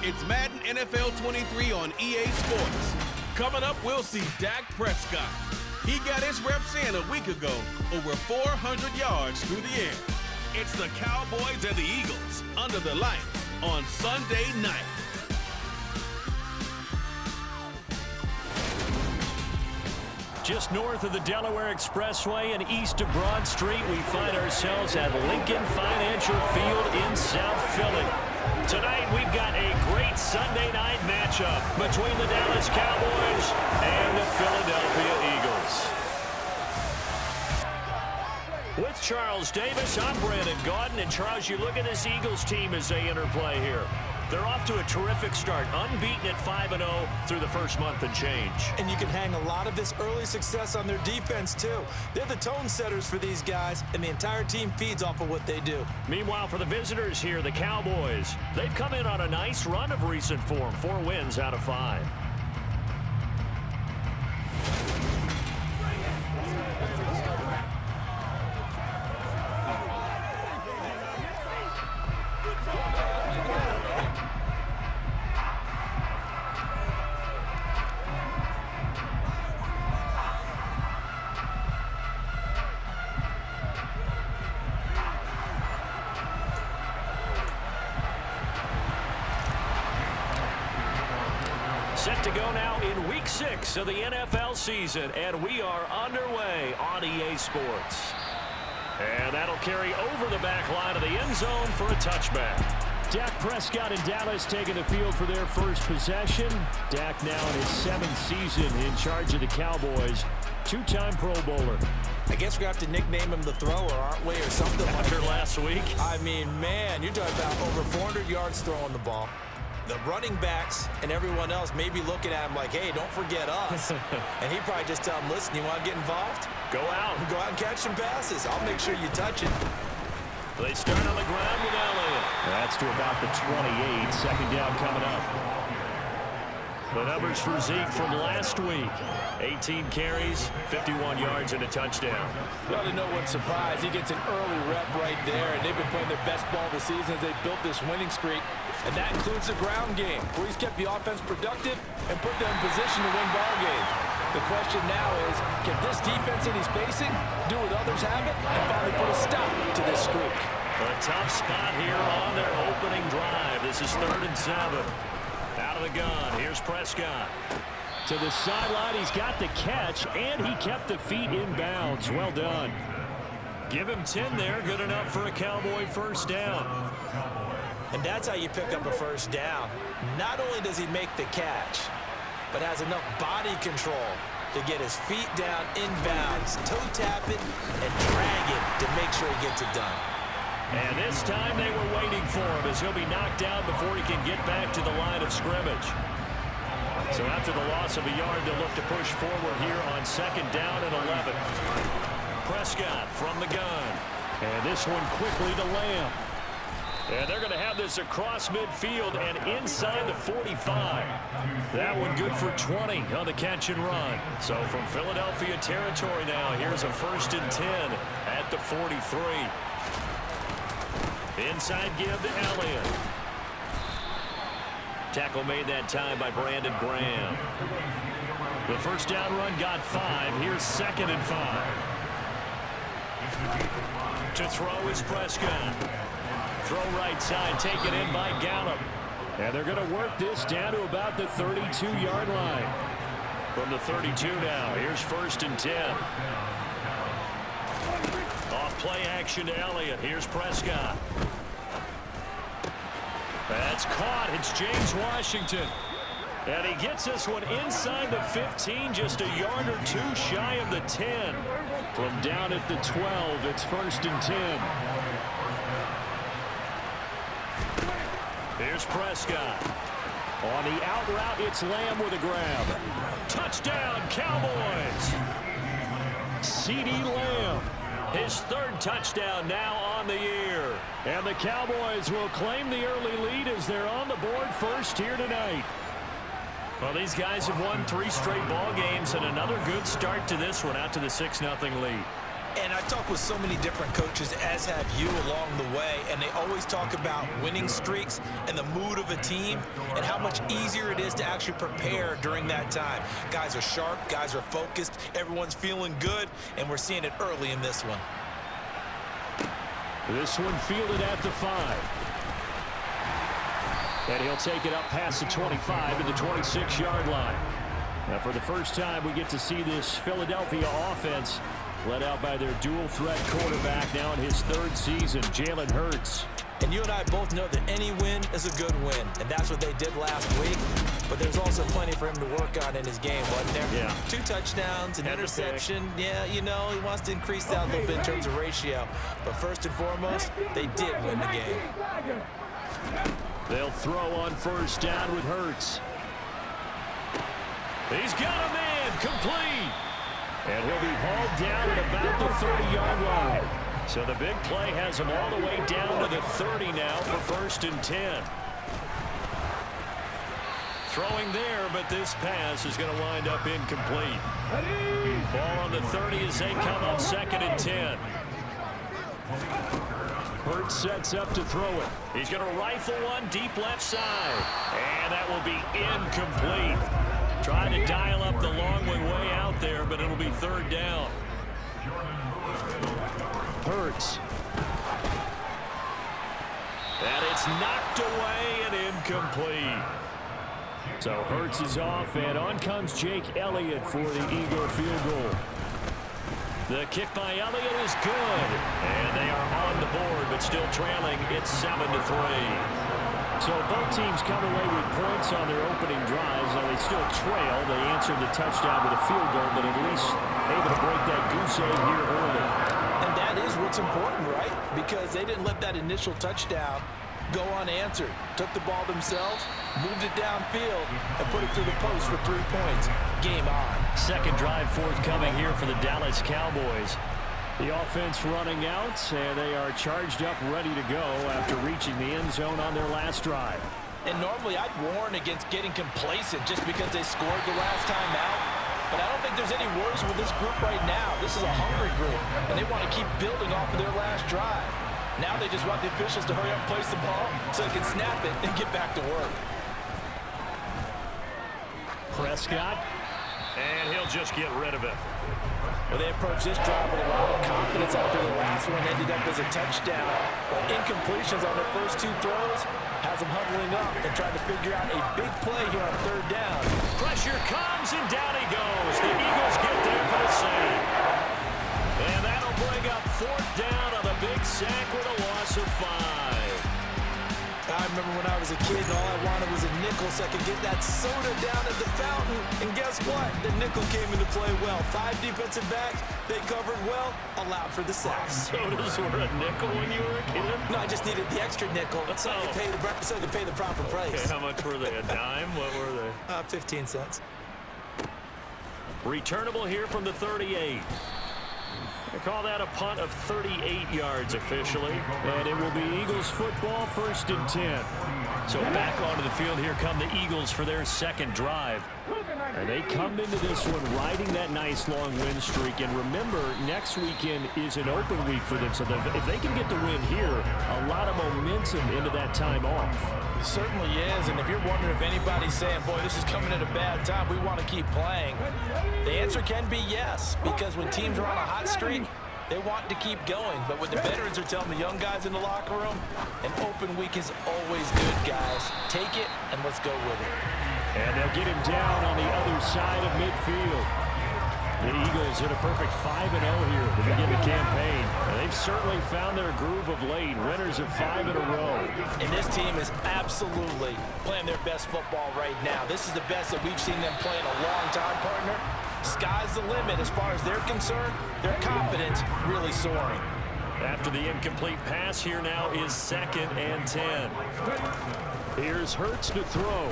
It's Madden NFL 23 on EA Sports. Coming up, we'll see Dak Prescott. He got his reps in a week ago, over 400 yards through the air. It's the Cowboys and the Eagles under the lights on Sunday night. Just north of the Delaware Expressway and east of Broad Street, we find ourselves at Lincoln Financial Field in South Philly. Tonight, we've got a great Sunday night matchup between the Dallas Cowboys and the Philadelphia Eagles. With Charles Davis, I'm Brandon Gaudin. And Charles, you look at this Eagles team as they interplay here. They're off to a terrific start, unbeaten at 5-0 through the first month and change. And you can hang a lot of this early success on their defense, too. They're the tone setters for these guys, and the entire team feeds off of what they do. Meanwhile, for the visitors here, the Cowboys, they've come in on a nice run of recent form, 4 wins out of 5. Set to go now in Week 6 of the NFL season, and we are underway on EA Sports. And that'll carry over the back line of the end zone for a touchback. Dak Prescott and Dallas taking the field for their first possession. Dak now in his 7th season in charge of the Cowboys. 2-time Pro Bowler. I guess we're going to have to nickname him the thrower, aren't we, or something like that. After last week. I mean, man, you're talking about over 400 yards throwing the ball. The running backs and everyone else may be looking at him like, hey, don't forget us. And he probably just tell them, listen, you want to get involved? Go out. Go out and catch some passes. I'll make sure you touch it. They start on the ground with Elliott. That's to about the 28. Second down coming up. The numbers for Zeke from last week. 18 carries, 51 yards, and a touchdown. Well, to no one's surprise, he gets an early rep right there, and they've been playing their best ball this season as they built this winning streak. And that includes the ground game, where he's kept the offense productive and put them in position to win ball games. The question now is, can this defense that he's facing do what others haven't and finally put a stop to this streak? A tough spot here on their opening drive. This is 3rd and 7. Out of the gun, here's Prescott. To the sideline, he's got the catch, and he kept the feet in bounds. Well done. Give him 10 there, good enough for a Cowboy first down. And that's how you pick up a first down. Not only does he make the catch, but has enough body control to get his feet down inbounds, toe tap it, and drag it to make sure he gets it done. And this time they were waiting for him as he'll be knocked down before he can get back to the line of scrimmage. So after the loss of a yard, they'll look to push forward here on 2nd down and 11. Prescott from the gun. And this one quickly to Lamb. And they're going to have this across midfield and inside the 45. That one good for 20 on the catch and run. So from Philadelphia territory now, here's a 1st and 10 at the 43. Inside give to Elliott. Tackle made that time by Brandon Graham. The first down run got 5. Here's 2nd and 5. To throw is Prescott. Throw right side, taken in by Gallup. And they're going to work this down to about the 32-yard line. From the 32 now, here's 1st and 10. Off play action to Elliott. Here's Prescott. That's caught. It's James Washington. And he gets this one inside the 15, just a yard or 2 shy of the 10. From down at the 12, it's 1st and 10. Here's Prescott. On the out route, it's Lamb with a grab. Touchdown, Cowboys. CeeDee Lamb. His 3rd touchdown now on the year. And the Cowboys will claim the early lead as they're on the board first here tonight. Well, these guys have won 3 straight ball games and another good start to this one out to the 6-0 lead. And I talk with so many different coaches, as have you, along the way, and they always talk about winning streaks and the mood of a team and how much easier it is to actually prepare during that time. Guys are sharp, guys are focused, everyone's feeling good, and we're seeing it early in this one. This one fielded at the 5. And he'll take it up past the 25 to the 26-yard line. Now, for the first time, we get to see this Philadelphia offense led out by their dual-threat quarterback now in his 3rd season, Jalen Hurts. And you and I both know that any win is a good win, and that's what they did last week. But there's also plenty for him to work on in his game, wasn't there? Yeah. 2 touchdowns, an interception. Yeah, you know, he wants to increase that a little bit in terms of ratio. But first and foremost, they did win the game. They'll throw on 1st down with Hurts. He's got a man complete. And he'll be hauled down at about the 30-yard line. So the big play has him all the way down to the 30 now for 1st and 10. Throwing there, but this pass is going to wind up incomplete. Ball on the 30 as they come up 2nd and 10. Hurts sets up to throw it. He's going to rifle one deep left side. And that will be incomplete. Trying to dial up the long way out there, but it'll be 3rd down. Hurts. And it's knocked away and incomplete. So Hurts is off, and on comes Jake Elliott for the Eagle field goal. The kick by Elliott is good. And they are on the board, but still trailing. It's 7-3. So both teams come away with points on their opening drives. Now they still trail. They answered the touchdown with a field goal, but at least able to break that goose egg here early. And that is what's important, right? Because they didn't let that initial touchdown go unanswered. Took the ball themselves, moved it downfield, and put it through the post for 3 points. Game on. 2nd drive forthcoming here for the Dallas Cowboys. The offense running out, and they are charged up, ready to go after reaching the end zone on their last drive. And normally I'd warn against getting complacent just because they scored the last time out. But I don't think there's any worries with this group right now. This is a hungry group, and they want to keep building off of their last drive. Now they just want the officials to hurry up and place the ball so they can snap it and get back to work. Prescott, and he'll just get rid of it. Well, they approached this drive with a lot of confidence after the last one ended up as a touchdown. But incompletions on their first 2 throws has them huddling up and trying to figure out a big play here on 3rd down. Pressure comes, and down he goes. The Eagles get there for the sack. And that'll bring up 4th down on a big sack with a loss of 5. I remember when I was a kid and all I wanted was a nickel so I could get that soda down at the fountain. And guess what? The nickel came into play well. 5 defensive backs, they covered well, allowed for the sack. Sodas were a nickel when you were a kid? No, I just needed the extra nickel so I could pay the proper price. Okay, how much were they? A dime? What were they? 15 cents. Returnable here from the 38. They call that a punt of 38 yards officially. And it will be Eagles football, 1st and 10. So back onto the field, here come the Eagles for their 2nd drive. And they come into this one riding that nice long win streak. And remember, next weekend is an open week for them. So if they can get the win here, a lot of momentum into that time off. It certainly is. And if you're wondering if anybody's saying, boy, this is coming at a bad time, we want to keep playing, the answer can be yes. Because when teams are on a hot streak, they want to keep going. But what the veterans are telling the young guys in the locker room, an open week is always good, guys. Take it, and let's go with it. And they'll get him down on the other side of midfield. The Eagles hit a perfect 5-0 here to begin the campaign. And they've certainly found their groove of late. Winners of 5 in a row. And this team is absolutely playing their best football right now. This is the best that we've seen them play in a long time, partner. Sky's the limit as far as they're concerned. Their confidence really soaring. After the incomplete pass, here now is 2nd and 10. Here's Hurts to throw.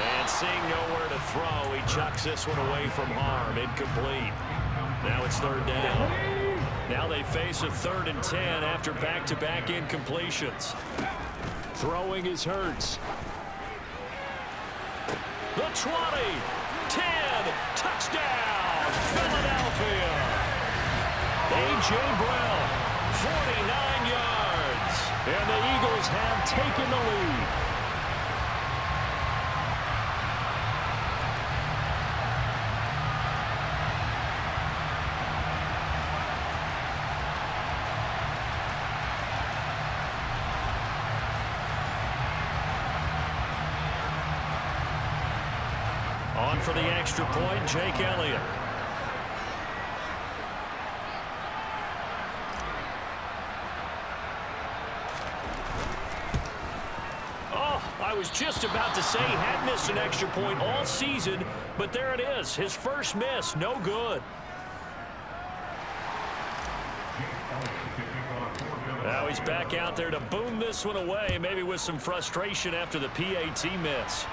And seeing nowhere to throw, he chucks this one away from harm. Incomplete. Now it's 3rd down. Now they face a 3rd and 10 after back-to-back incompletions. Throwing is Hurts. The 20. 10. Touchdown, Philadelphia. A.J. Brown, 49 yards. And the Eagles have taken the lead. On for the extra point, Jake Elliott. Oh, I was just about to say he had missed an extra point all season, but there it is. His first miss, no good. Now he's back out there to boom this one away, maybe with some frustration after the PAT miss.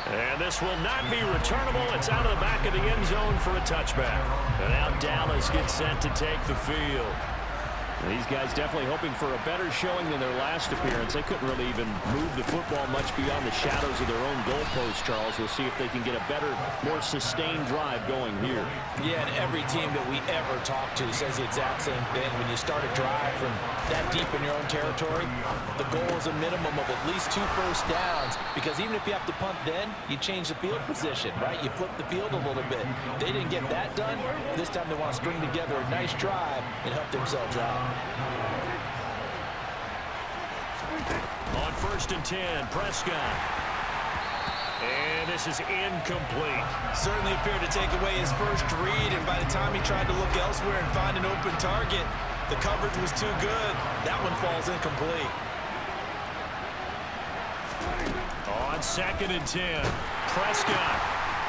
And this will not be returnable. It's out of the back of the end zone for a touchback. And now Dallas gets set to take the field. These guys definitely hoping for a better showing than their last appearance. They couldn't really even move the football much beyond the shadows of their own goalpost, Charles. We'll see if they can get a better, more sustained drive going here. Yeah, and every team that we ever talk to says the exact same thing. When you start a drive from that deep in your own territory, the goal is a minimum of at least 2 first downs, because even if you have to punt then, you change the field position, right? You flip the field a little bit. They didn't get that done. This time they want to string together a nice drive and help themselves out. On 1st and 10, Prescott. And this is incomplete. Certainly appeared to take away his first read, and by the time he tried to look elsewhere and find an open target, the coverage was too good. That one falls incomplete. On 2nd and 10, Prescott.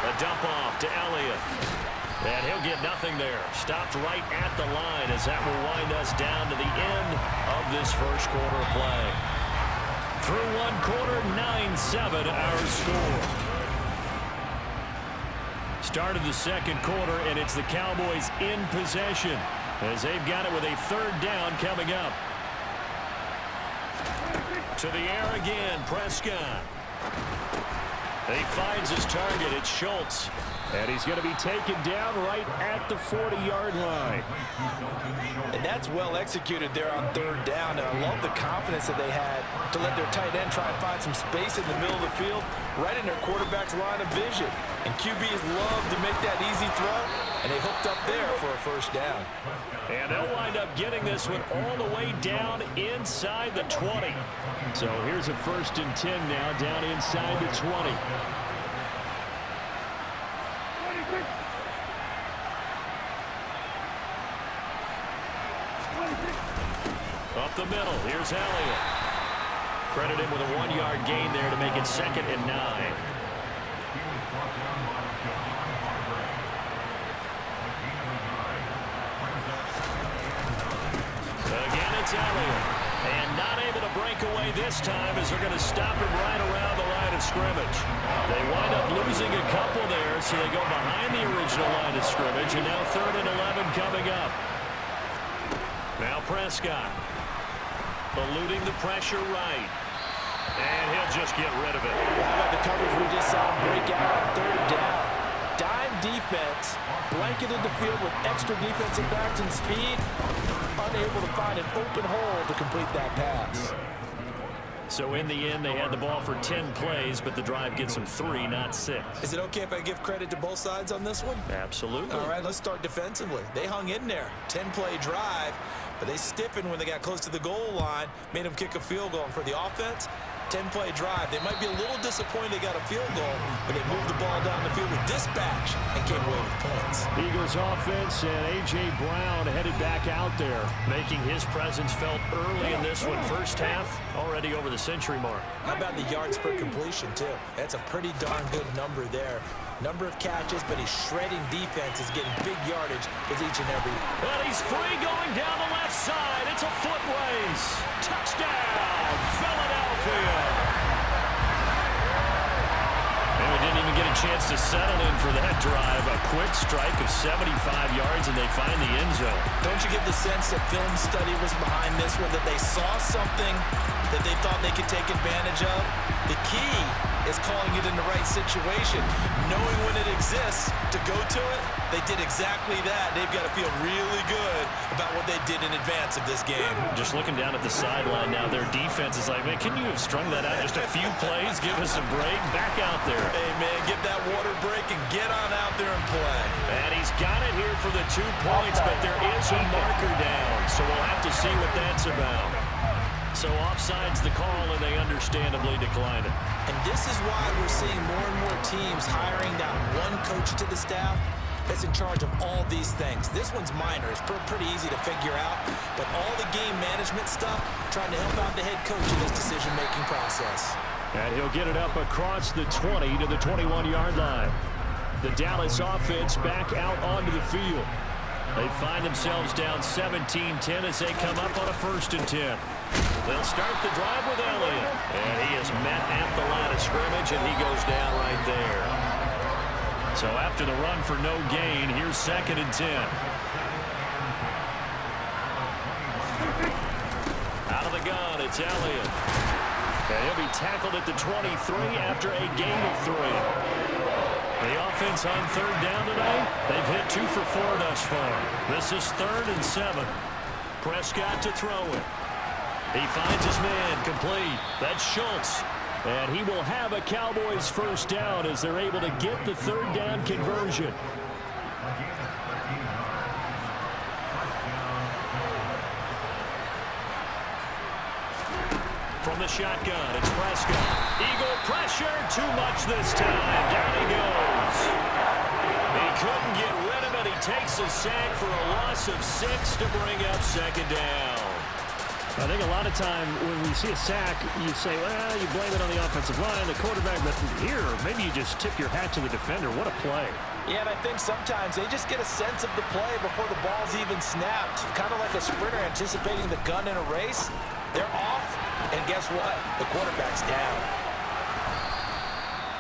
A dump off to Elliott. And he'll get nothing there. Stopped right at the line as that will wind us down to the end of this first quarter of play. Through one quarter, 9-7 our score. Start of the second quarter, and it's the Cowboys in possession as they've got it with a 3rd down coming up. To the air again, Prescott. He finds his target. It's Schultz. And he's going to be taken down right at the 40-yard line. And that's well executed there on 3rd down. And I love the confidence that they had to let their tight end try and find some space in the middle of the field, right in their quarterback's line of vision. And QBs love to make that easy throw, and they hooked up there for a 1st down. And they'll wind up getting this one all the way down inside the 20. So here's a 1st and 10 now, down inside the 20. Up the middle, here's Elliott. Credit him with a 1-yard gain there to make it 2nd and 9. Again, it's Elliott. And not able to break away this time as they're going to stop him right around the line of scrimmage. They wind up losing a couple there, so they go behind the original line of scrimmage, and now 3rd and 11 coming up. Now Prescott. Eluding the pressure right. And he'll just get rid of it. How about the coverage we just saw break out on 3rd down? Dime defense, blanketed the field with extra defensive backs and speed, unable to find an open hole to complete that pass. So in the end, they had the ball for 10 plays, but the drive gets them 3, not 6. Is it okay if I give credit to both sides on this one? Absolutely. All right, let's start defensively. They hung in there. 10-play drive, but they stiffened when they got close to the goal line, made them kick a field goal. And for the offense, 10-play drive. They might be a little disappointed they got a field goal, but they moved the ball down the field with dispatch and came away with points. Eagles offense and A.J. Brown headed back out there. Making his presence felt early in this one. First half, already over the century mark. How about the yards per completion, too? That's a pretty darn good number there. Number of catches, but he's shredding defenses, getting big yardage with each and every. But he's free going down the left side. It's a foot race. Touchdown, Philadelphia. And we didn't even get a chance to settle in for that drive. A quick strike of 75 yards, and they find the end zone. Don't you get the sense that film study was behind this one, that they saw something that they thought they could take advantage of? The key is calling it in the right situation, knowing when it exists to go to it. They did exactly that. They've got to feel really good about what they did in advance of this game. Just looking down at the sideline now, their defense is like, man, can you have strung that out just a few plays? Give us a break. Back out there. Hey, man, get that water break and get on out there and play. And he's got it here for the 2 points, but there is a marker down, so we'll have to see what that's about. So offside's the call, and they understandably decline it. And this is why we're seeing more and more teams hiring that one coach to the staff that's in charge of all these things. This one's minor. It's pretty easy to figure out. But all the game management stuff, trying to help out the head coach in his decision-making process. And he'll get it up across the 20 to the 21-yard line. The Dallas offense back out onto the field. They find themselves down 17-10 as they come up on a 1st and 10. They'll start the drive with Elliott. And he is met at the line of scrimmage, and he goes down right there. So after the run for no gain, here's 2nd and 10. Out of the gun, it's Elliott. And he'll be tackled at the 23 after a gain of 3. The offense on 3rd down tonight, they've hit 2 for 4 thus far. This is 3rd and 7. Prescott to throw it. He finds his man complete. That's Schultz. And he will have a Cowboys 1st down as they're able to get the 3rd down conversion. From the shotgun, it's Prescott. Eagle pressure, too much this time. Down he goes. He couldn't get rid of it. He takes a sack for a loss of 6 to bring up 2nd down. I think a lot of time when we see a sack, you say, well, you blame it on the offensive line, the quarterback, but here, maybe you just tip your hat to the defender. What a play. Yeah, and I think sometimes they just get a sense of the play before the ball's even snapped. Kind of like a sprinter anticipating the gun in a race. They're off, and guess what? The quarterback's down.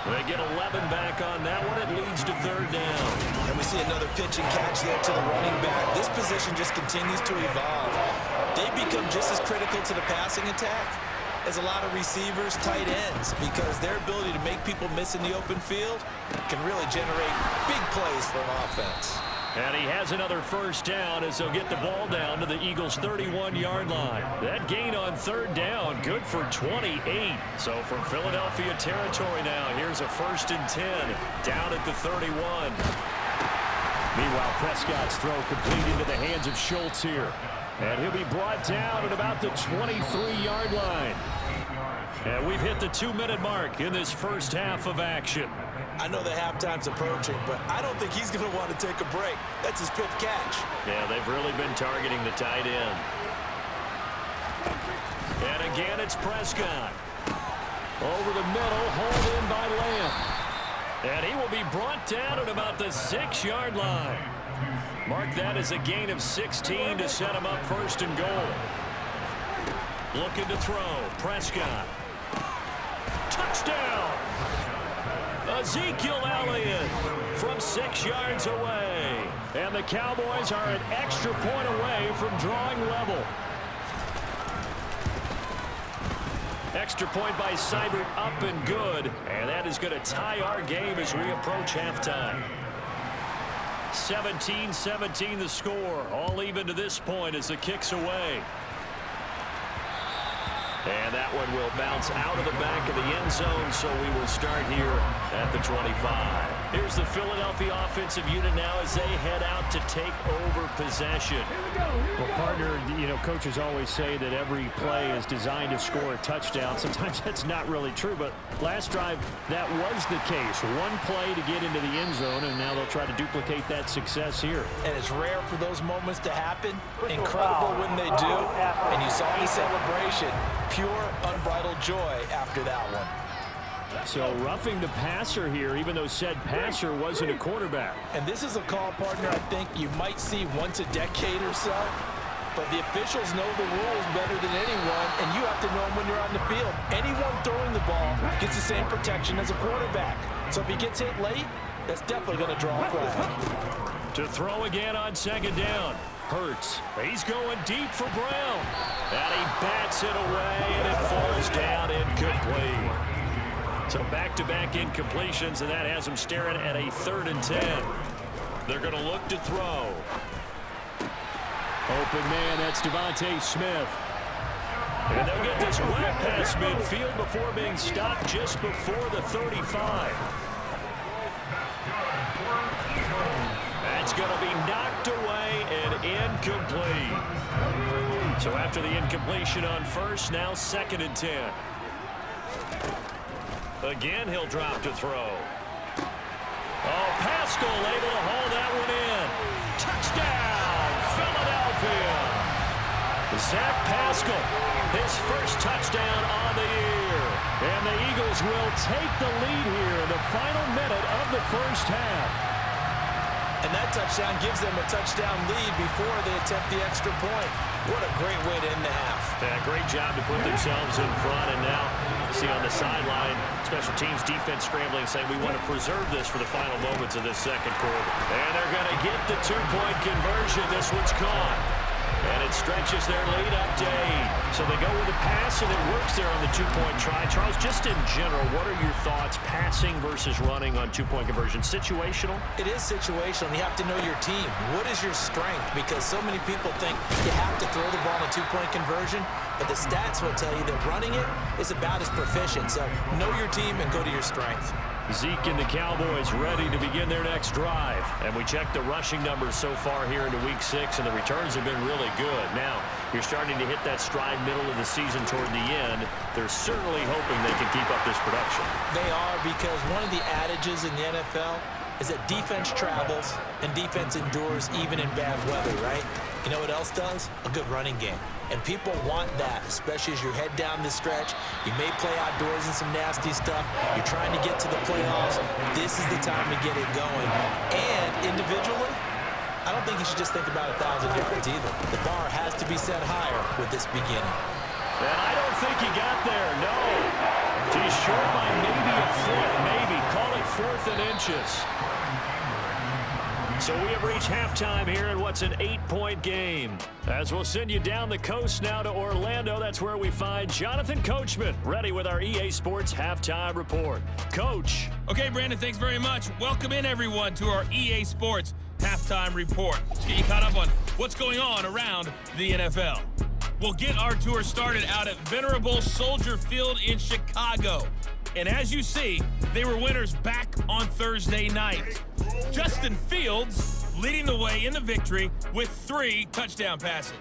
They get 11 back on that one. It leads to 3rd down. And we see another pitch and catch there to the running back. This position just continues to evolve. They become just as critical to the passing attack as a lot of receivers, tight ends, because their ability to make people miss in the open field can really generate big plays for an offense. And he has another 1st down as they'll get the ball down to the Eagles' 31-yard line. That gain on 3rd down, good for 28. So from Philadelphia territory now, here's a 1st and 10 down at the 31. Meanwhile, Prescott's throw complete into the hands of Schultz here. And he'll be brought down at about the 23-yard line. And we've hit the 2-minute mark in this 1st half of action. I know the halftime's approaching, but I don't think he's going to want to take a break. That's his 5th catch. Yeah, they've really been targeting the tight end. And again, it's Prescott. Over the middle, hauled in by Lamb. And he will be brought down at about the 6-yard line. Mark that as a gain of 16 to set him up 1st and goal. Looking to throw. Prescott. Touchdown! Ezekiel Elliott from 6 yards away. And the Cowboys are an extra point away from drawing level. Extra point by Seibert, up and good. And that is going to tie our game as we approach halftime. 17-17 the score. All even to this point as the kick's away. And that one will bounce out of the back of the end zone, so we will start here at the 25. Here's the Philadelphia offensive unit now as they head out to take over possession. Well, partner, you know, coaches always say that every play is designed to score a touchdown. Sometimes that's not really true, but last drive, that was the case. One play to get into the end zone, and now they'll try to duplicate that success here. And it's rare for those moments to happen. Incredible when they do. And you saw the celebration. Pure, unbridled joy after that one. So roughing the passer here, even though said passer wasn't a quarterback. And this is a call, partner, I think you might see once a decade or so. But the officials know the rules better than anyone, and you have to know them when you're on the field. Anyone throwing the ball gets the same protection as a quarterback. So if he gets hit late, that's definitely going to draw a flag. To throw again on 2nd down. Hurts. He's going deep for Brown. And he bats it away, and it falls down incomplete. So back-to-back incompletions, and that has them staring at a 3rd and 10. They're going to look to throw. Open man, that's Devontae Smith. And they'll get this right past midfield before being stopped just before the 35. That's going to be knocked away and incomplete. So after the incompletion on first, now 2nd and 10. Again, he'll drop to throw. Oh, Pascal able to haul that one in. Touchdown, Philadelphia. Zach Pascal, his first touchdown on the year. And the Eagles will take the lead here in the final minute of the first half. And that touchdown gives them a touchdown lead before they attempt the extra point. What a great way to end the half. Yeah, great job to put themselves in front. And now, see on the sideline, special teams defense scrambling, saying we want to preserve this for the final moments of this second quarter. And they're going to get the 2-point conversion. This one's caught. And it stretches their lead up to 8. So they go with a pass, and it works there on the 2-point try. Charles, just in general, what are your thoughts passing versus running on 2-point conversion? Situational? It is situational. You have to know your team. What is your strength? Because so many people think you have to throw the ball in a 2-point conversion, but the stats will tell you that running it is about as proficient. So know your team and go to your strength. Zeke and the Cowboys ready to begin their next drive. And we check the rushing numbers so far here into Week 6, and the returns have been really good. Now, you're starting to hit that stride middle of the season toward the end. They're certainly hoping they can keep up this production. They are, because one of the adages in the NFL is that defense travels and defense endures even in bad weather, right? You know what else does? A good running game. And people want that, especially as you head down this stretch. You may play outdoors in some nasty stuff. You're trying to get to the playoffs. This is the time to get it going. And individually, I don't think you should just think about 1,000 yards either. The bar has to be set higher with this beginning. And I don't think he got there, no. He's short by maybe a foot, maybe. Call it 4th and inches. So we have reached halftime here in what's an 8-point game. As we'll send you down the coast now to Orlando, that's where we find Jonathan Coachman, ready with our EA Sports Halftime Report. Coach. Okay, Brandon, thanks very much. Welcome in, everyone, to our EA Sports Halftime Report. Let's get you caught up on what's going on around the NFL. We'll get our tour started out at Venerable Soldier Field in Chicago. And as you see, they were winners back on Thursday night. Justin Fields leading the way in the victory with 3 touchdown passes.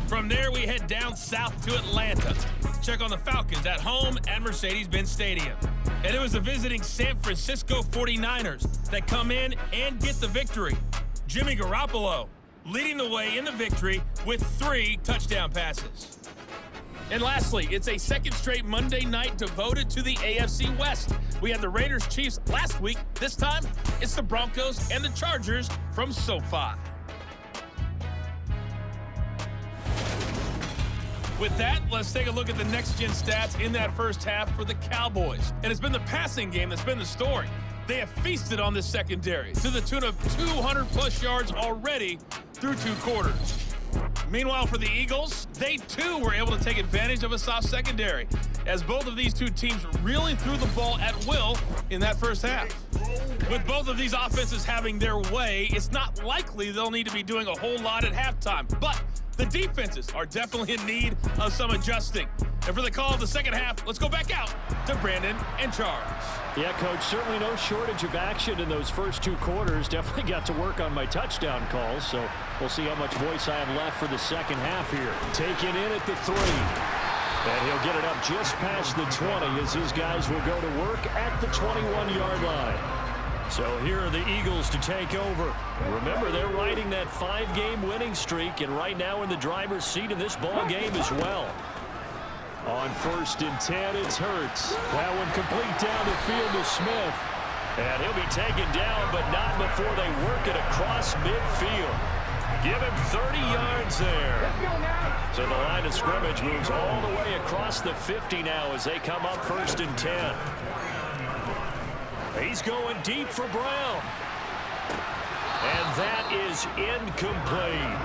From there, we head down south to Atlanta. Check on the Falcons at home at Mercedes-Benz Stadium. And it was the visiting San Francisco 49ers that come in and get the victory. Jimmy Garoppolo leading the way in the victory with 3 touchdown passes. And lastly, it's a second straight Monday night devoted to the AFC West. We had the Raiders-Chiefs last week. This time, it's the Broncos and the Chargers from SoFi. With that, let's take a look at the next-gen stats in that first half for the Cowboys. And it's been the passing game that's been the story. They have feasted on this secondary to the tune of 200-plus yards already through 2 quarters. Meanwhile, for the Eagles, they too were able to take advantage of a soft secondary, as both of these two teams really threw the ball at will in that first half. With both of these offenses having their way, it's not likely they'll need to be doing a whole lot at halftime, but the defenses are definitely in need of some adjusting. And for the call of the second half, let's go back out to Brandon and Charles. Yeah, Coach, certainly no shortage of action in those first 2 quarters. Definitely got to work on my touchdown calls, so we'll see how much voice I have left for the second half here. Taken in at the 3. And he'll get it up just past the 20 as his guys will go to work at the 21-yard line. So here are the Eagles to take over. Remember, they're riding that 5-game winning streak, and right now in the driver's seat in this ball game as well. On 1st and 10, it's Hurts. That one complete down the field to Smith. And he'll be taken down, but not before they work it across midfield. Give him 30 yards there. So the line of scrimmage moves all the way across the 50 now as they come up 1st and 10. He's going deep for Brown. And that is incomplete.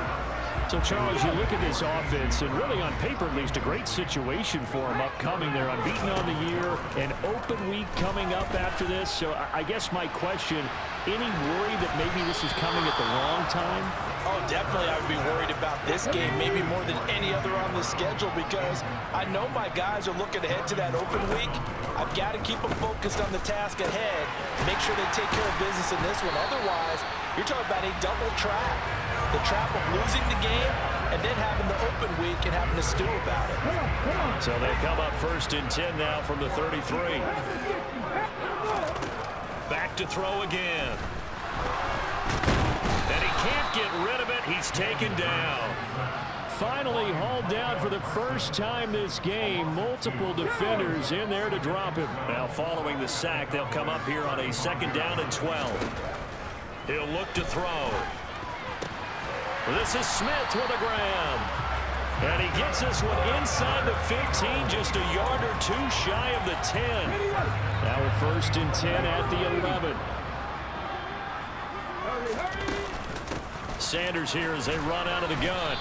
So, Charles, you look at this offense, and really on paper, at least, a great situation for them upcoming. They're unbeaten on the year, an open week coming up after this. So I guess my question, any worry that maybe this is coming at the wrong time? Oh, definitely I would be worried about this game, maybe more than any other on the schedule, because I know my guys are looking ahead to that open week. I've got to keep them focused on the task ahead, make sure they take care of business in this one. Otherwise, you're talking about a double trap. The trap of losing the game and then having the open week and having to stew about it. So they come up 1st and 10 now from the 33. Back to throw again. And he can't get rid of it. He's taken down. Finally hauled down for the first time this game. Multiple defenders in there to drop him. Now following the sack, they'll come up here on a 2nd down and 12. He'll look to throw. This is Smith with a grab. And he gets this one inside the 15, just a yard or two shy of the 10. Now we're 1st and 10 at the 11. Sanders here as they run out of the gun.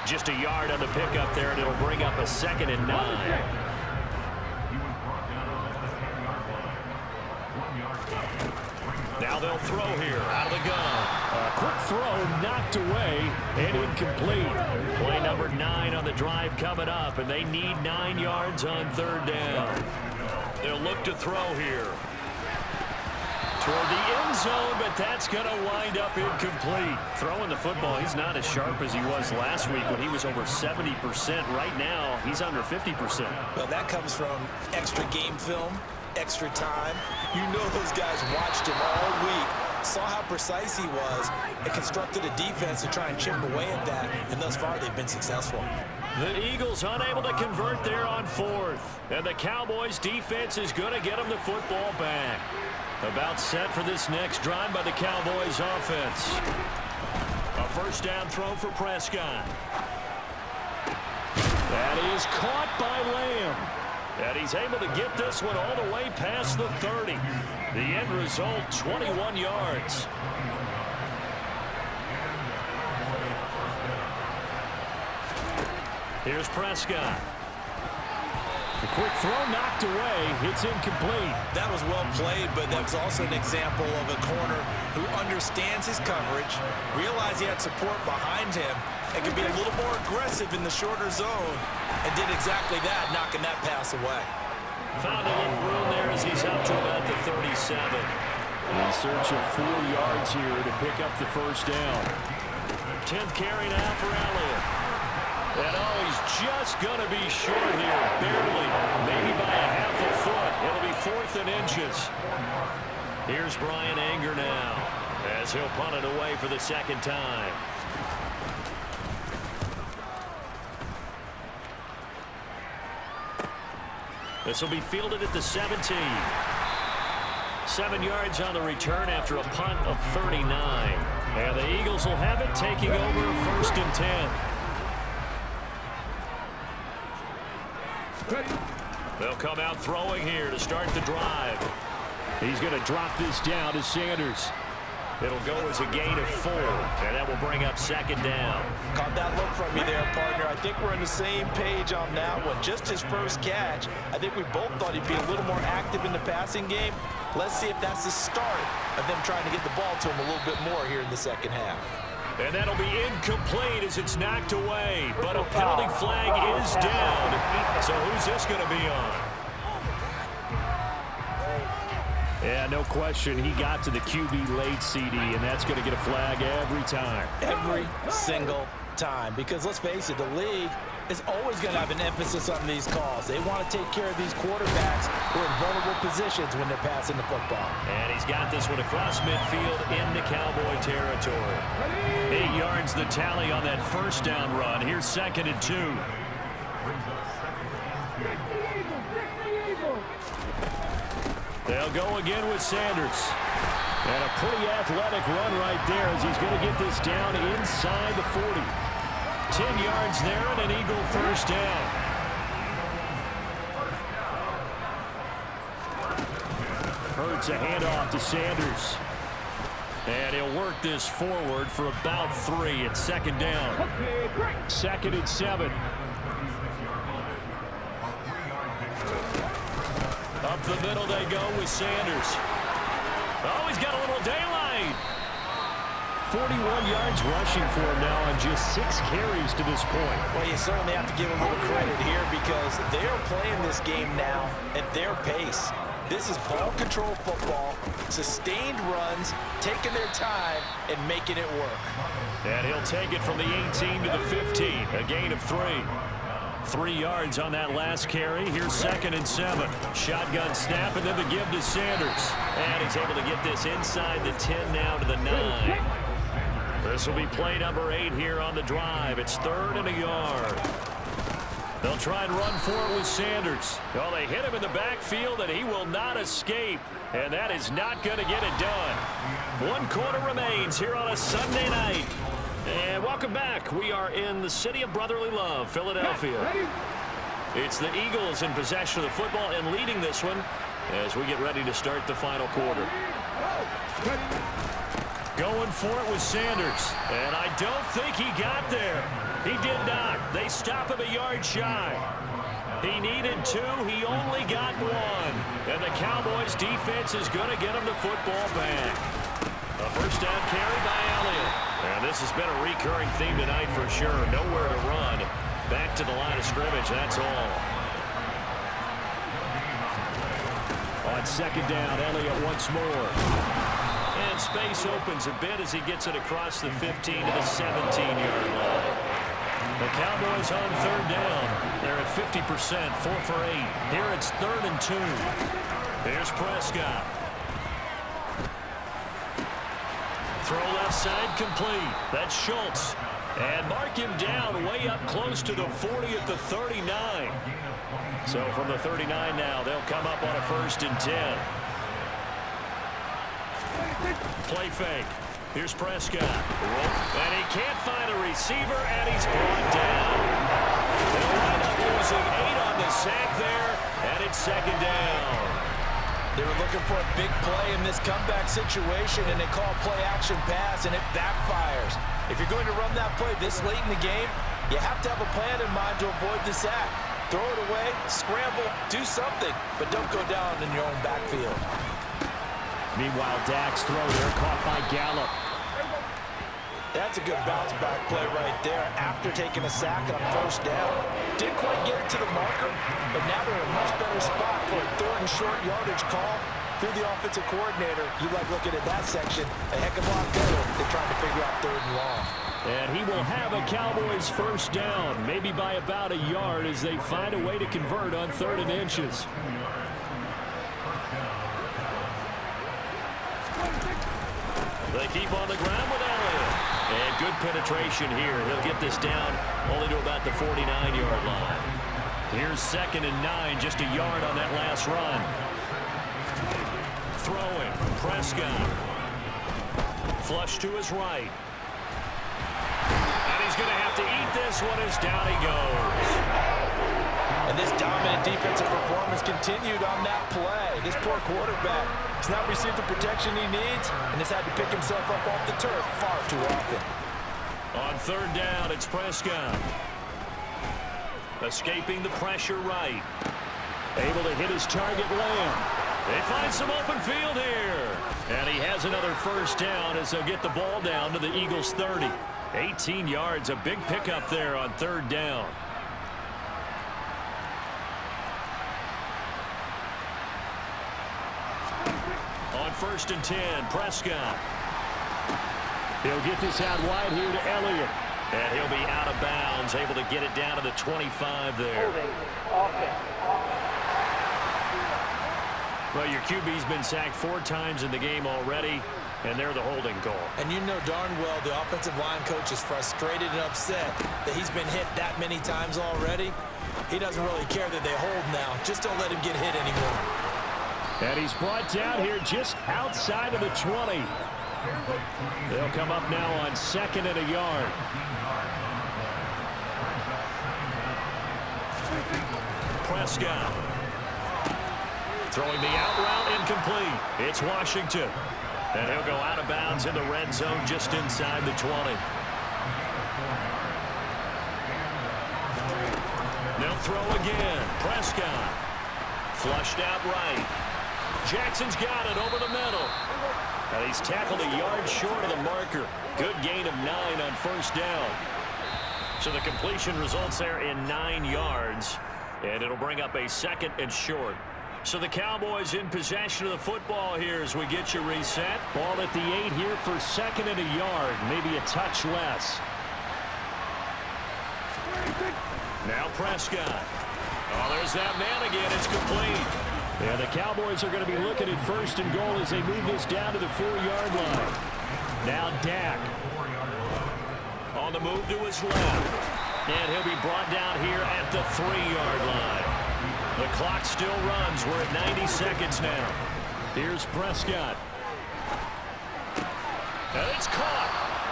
Just a yard on the pickup there, and it'll bring up a 2nd and 9. Now they'll throw here out of the gun. A quick throw knocked away and incomplete. Play number 9 on the drive coming up, and they need 9 yards on 3rd down. They'll look to throw here. Toward the end zone, but that's going to wind up incomplete. Throwing the football, he's not as sharp as he was last week when he was over 70%. Right now, he's under 50%. Well, that comes from extra game film, extra time. You know those guys watched him all week, saw how precise he was, and constructed a defense to try and chip away at that, and thus far they've been successful. The Eagles unable to convert there on 4th, and the Cowboys defense is going to get them the football back. About set for this next drive by the Cowboys offense. A 1st down throw for Prescott. That is caught by Lamb. And he's able to get this one all the way past the 30. The end result, 21 yards. Here's Prescott. The quick throw knocked away. It's incomplete. That was well played, but that was also an example of a corner who understands his coverage, realized he had support behind him, and can be a little more aggressive in the shorter zone, and did exactly that, knocking that pass away. Found a little room there as he's up to about the 37. In search of 4 yards here to pick up the 1st down. 10th carry now for Elliott. And oh, he's just going to be short here, barely, maybe by a half a foot. It'll be 4th and inches. Here's Brian Anger now as he'll punt it away for the 2nd time. This will be fielded at the 17. 7 yards on the return after a punt of 39. And the Eagles will have it, taking over 1st and 10. They'll come out throwing here to start the drive. He's going to drop this down to Sanders. It'll go as a gain of 4, and that will bring up 2nd down. Caught that look from you there, partner. I think we're on the same page on that one. Just his first catch. I think we both thought he'd be a little more active in the passing game. Let's see if that's the start of them trying to get the ball to him a little bit more here in the 2nd half. And that'll be incomplete as it's knocked away. But a penalty flag is down. So who's this going to be on? Yeah, no question. He got to the QB late, CD, and that's going to get a flag every time. Every single time. Because let's face it, the league is always going to have an emphasis on these calls. They want to take care of these quarterbacks who are in vulnerable positions when they're passing the football. And he's got this one across midfield into Cowboy territory. 8 yards the tally on that 1st down run. Here's 2nd and 2. They'll go again with Sanders. And a pretty athletic run right there as he's going to get this down inside the 40. 10 yards there and an Eagle 1st down. Hurts a handoff to Sanders. And he'll work this forward for about 3. It's second down. 2nd and 7. Up the middle they go with Sanders. Oh, he's got a little daylight. 41 yards rushing for him now on just 6 carries to this point. Well, you certainly have to give him a little credit here because they're playing this game now at their pace. This is ball control football, sustained runs, taking their time, and making it work. And he'll take it from the 18 to the 15, a gain of 3. 3 yards on that last carry. Here's 2nd and 7. Shotgun snap, and then the give to Sanders. And he's able to get this inside the 10 now to the 9. This will be play number 8 here on the drive. It's 3rd and a yard. They'll try and run for it with Sanders. Well, they hit him in the backfield, and he will not escape. And that is not going to get it done. 1 quarter remains here on a Sunday night. And welcome back. We are in the city of brotherly love, Philadelphia. It's the Eagles in possession of the football and leading this one as we get ready to start the final quarter. Going for it with Sanders. And I don't think he got there. He did not. They stop him a yard shy. He needed 2. He only got 1. And the Cowboys defense is going to get him the football back. A first down carry by Elliott. And this has been a recurring theme tonight for sure. Nowhere to run. Back to the line of scrimmage. That's all. On 2nd down, Elliott once more. And space opens a bit as he gets it across the 15 to the 17-yard line. The Cowboys on 3rd down. They're at 50%, 4 for 8. Here it's 3rd and 2. Here's Prescott. Throw left side complete. That's Schultz. And mark him down way up close to the 40 at the 39. So from the 39 now, they'll come up on a 1st and 10. Play fake. Here's Prescott. And he can't find a receiver, and he's brought down. They'll wind up losing 8 on the sack there, and it's 2nd down. They were looking for a big play in this comeback situation, and they call play-action pass, and it backfires. If you're going to run that play this late in the game, you have to have a plan in mind to avoid the sack. Throw it away, scramble, do something, but don't go down in your own backfield. Meanwhile, Dak's throw there caught by Gallup. That's a good bounce-back play right there after taking a sack on 1st down. Didn't quite get it to the marker, but now they're in a much better spot for a 3rd and short yardage call. Through the offensive coordinator, you like looking at that section a heck of a lot better than trying to figure out 3rd and long. And he will have a Cowboys 1st down, maybe by about a yard as they find a way to convert on 3rd and inches. They keep on the ground with Elliott. And good penetration here. He'll get this down only to about the 49-yard line. Here's 2nd and 9, just a yard on that last run. Throwing, Prescott. Flush to his right. And he's going to have to eat this one as down he goes. And this dominant defensive performance continued on that play. This poor quarterback has not received the protection he needs and has had to pick himself up off the turf far too often. On 3rd down, it's Prescott. Escaping the pressure right. Able to hit his target Lamb. They find some open field here. And he has another 1st down as they'll get the ball down to the Eagles' 30. 18 yards, a big pickup there on 3rd down. On 1st and 10, Prescott. He'll get this out wide here to Elliott. And he'll be out of bounds, able to get it down to the 25 there. Well, your QB's been sacked 4 times in the game already, and they're the holding call. And you know darn well the offensive line coach is frustrated and upset that he's been hit that many times already. He doesn't really care that they hold now. Just don't let him get hit anymore. And he's brought down here just outside of the 20. They'll come up now on 2nd and a yard. Prescott. Throwing the out route incomplete. It's Washington. And he'll go out of bounds in the red zone just inside the 20. They'll throw again. Prescott. Flushed out right. Jackson's got it over the middle. And he's tackled a yard short of the marker. Good gain of 9 on first down. So the completion results there in 9 yards. And it'll bring up a 2nd and short. So the Cowboys in possession of the football here as we get you reset. Ball at the 8 here for 2nd and a yard. Maybe a touch less. Now Prescott. Oh, there's that man again. It's complete. Yeah, the Cowboys are going to be looking at 1st and goal as they move this down to the 4-yard line. Now Dak. On the move to his left. And he'll be brought down here at the 3-yard line. The clock still runs. We're at 90 seconds now. Here's Prescott. And it's caught.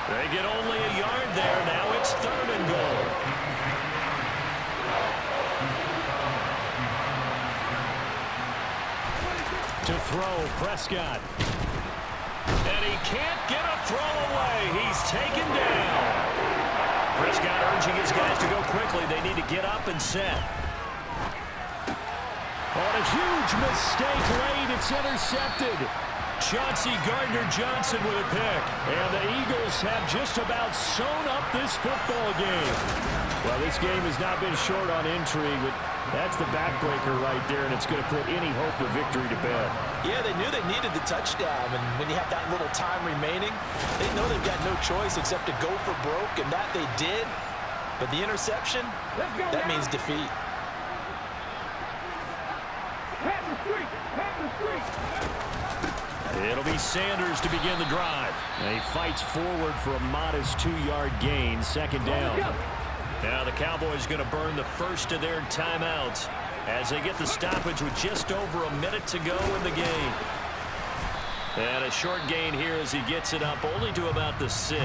They get only a yard there. Now it's 3rd and goal. To throw, Prescott. And he can't get a throw away. He's taken down. Prescott urging his guys to go quickly. They need to get up and set. On a huge mistake late, it's intercepted. Chauncey Gardner-Johnson with a pick. And the Eagles have just about sewn up this football game. Well, this game has not been short on intrigue, but that's the backbreaker right there, and it's going to put any hope of victory to bed. Yeah, they knew they needed the touchdown, and when you have that little time remaining, they know they've got no choice except to go for broke, and that they did. But the interception, that means defeat. It'll be Sanders to begin the drive. And he fights forward for a modest 2-yard gain, 2nd down. Now the Cowboys going to burn the first of their timeouts as they get the stoppage with just over a minute to go in the game. And a short gain here as he gets it up only to about the 6.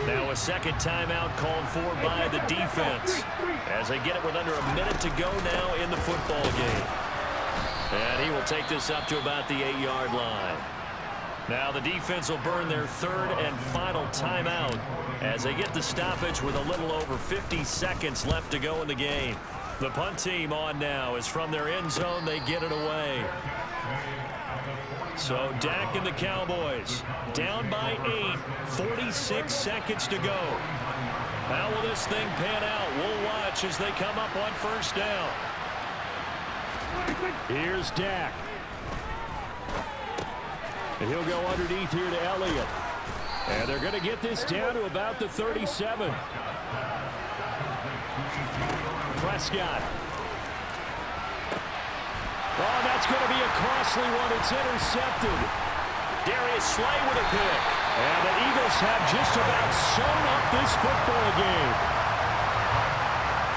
Now a 2nd timeout called for by the defense as they get it with under a minute to go now in the football game. And he will take this up to about the 8-yard line. Now the defense will burn their 3rd and final timeout as they get the stoppage with a little over 50 seconds left to go in the game. The punt team on now is from their end zone. They get it away. So Dak and the Cowboys down by 8, 46 seconds to go. How will this thing pan out? We'll watch as they come up on first down. Here's Dak. And he'll go underneath here to Elliott. And they're going to get this down to about the 37. Prescott. Oh, that's going to be a costly one. It's intercepted. Darius Slay with a pick. And the Eagles have just about sewn up this football game.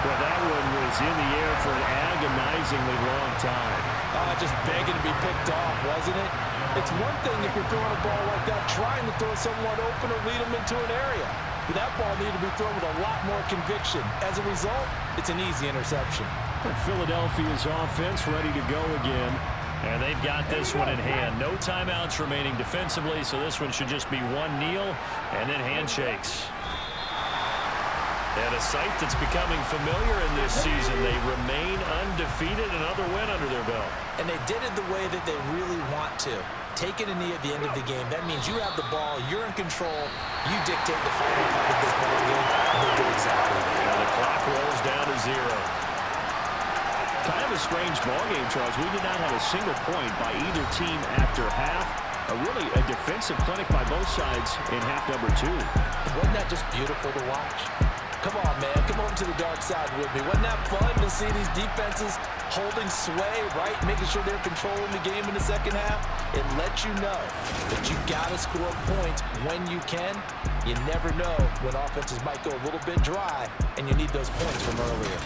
Well, that one was in the air for an agonizingly long time. Just begging to be picked off, wasn't it? It's one thing if you're throwing a ball like that, trying to throw someone open or lead them into an area. But that ball needed to be thrown with a lot more conviction. As a result, it's an easy interception. Philadelphia's offense ready to go again. And they've got this one in hand. No timeouts remaining defensively, so this one should just be one kneel and then handshakes. And a sight that's becoming familiar in this season. They remain undefeated, another win under their belt. And they did it the way that they really want to. Taking a knee at the end of the game, that means you have the ball, you're in control, you dictate the final part of this ball game, and they did exactly that. And the clock rolls down to 0. Kind of a strange ball game, Charles. We did not have a single point by either team after half. Really a defensive clinic by both sides in half number 2. Wasn't that just beautiful to watch? Come on, man. Come over to the dark side with me. Wasn't that fun to see these defenses holding sway, right? Making sure they're controlling the game in the second half. It lets you know that you got to score points when you can. You never know when offenses might go a little bit dry, and you need those points from earlier.